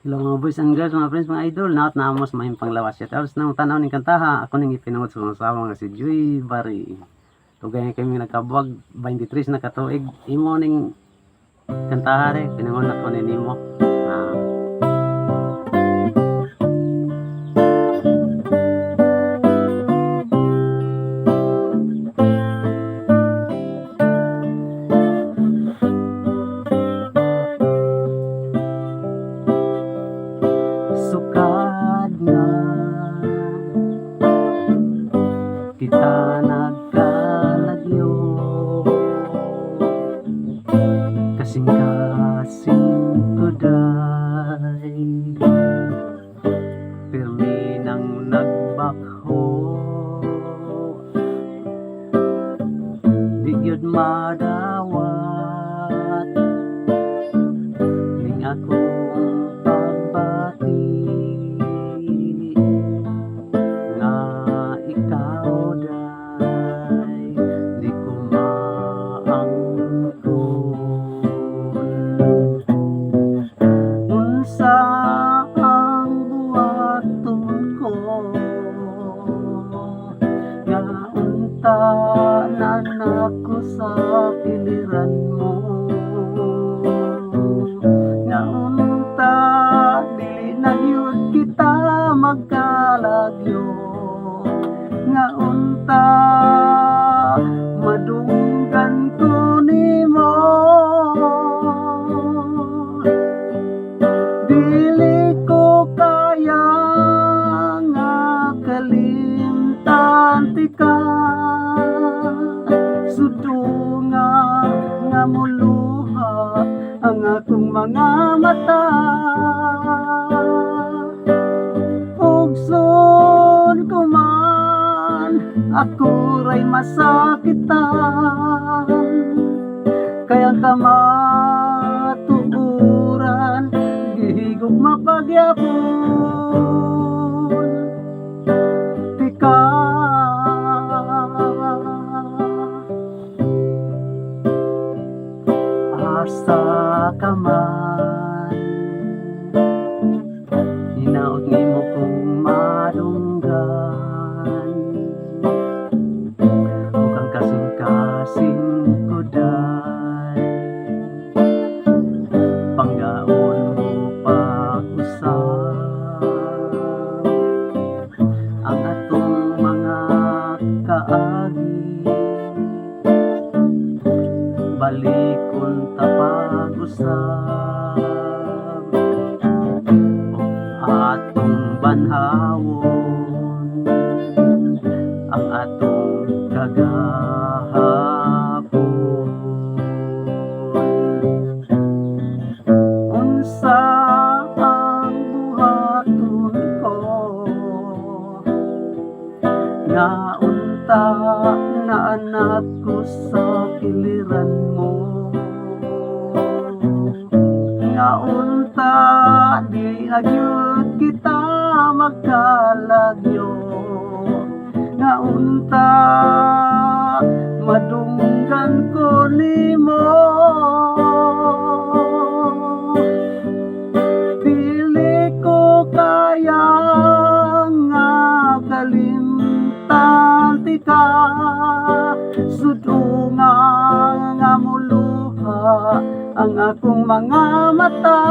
Hello mga boys and girls, mga friends, mga idol. Naot na amos mahing panglawas siya. Tapos nang tanaw ng kantaha, ako nang ipinungod sa mga asawa nga si Joy Bari. Tugay kami nagkabuwag 23 na katuig. Imo ning kantaha re, pinangon ako ni Nimo. Ah, sukad na kita nagkalagyo, kasing-kasing kuday, pirmi nang nagbakho, di gyud madawat ning akong pagbati nga ikaw day di ko maangkon. Unsa ang buhaton ko nga unta na nako sa piliran mo, nga unta dili na gyud kita magkalagyo, nga unta madunggan ko nimo, dili ko kaya nga kalimtan tika, sudunga nga muluha ang akong mga mata, ugson ko man ako ray masakitan, kaya ka matuuran gihigog mapagyapon tika. Asa ka man, hinaot nimo kong madunggan, bukang kasing-kasing kuday, panggaon mo pag-usap ang atong mga kaagi, balikon ta pag-usap atong banhawon ang atong kagahapon. Unsa ang buhaton ko nga unta na anak ko sa kiliran mo, nga unta di na gyud kita magkalagyo, nga unta madunggan ko nimo, dili ko kaya nga kalimtan tika, sudunga nga muluha ang akong mga mata,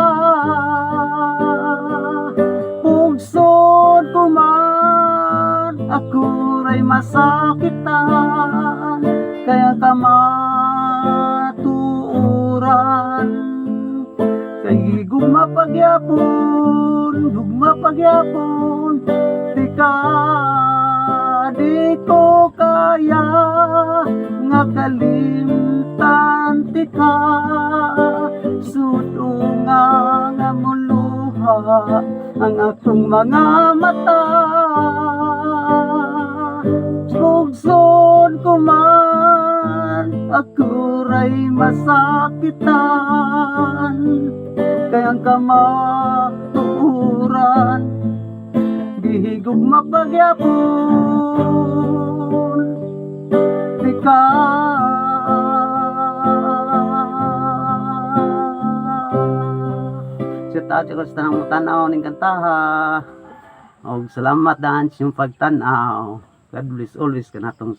ugson ko man ako ray masakitan, kaya ka matuuran kay gugma pagyapon tika, di ko kaya nga kalimtan tika, sudunga nga muluha ang akong mga mata, ugson ko man ako ray masakitan, kaya ka matuuran gihigog mapagyapon tika. Shit. out ko sa tanang mutanaw ning kantaha. Og salamat daan sa inyong pagtanaw. God bless always kanatong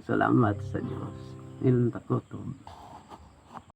salamat sa Dios. Ilang takotob.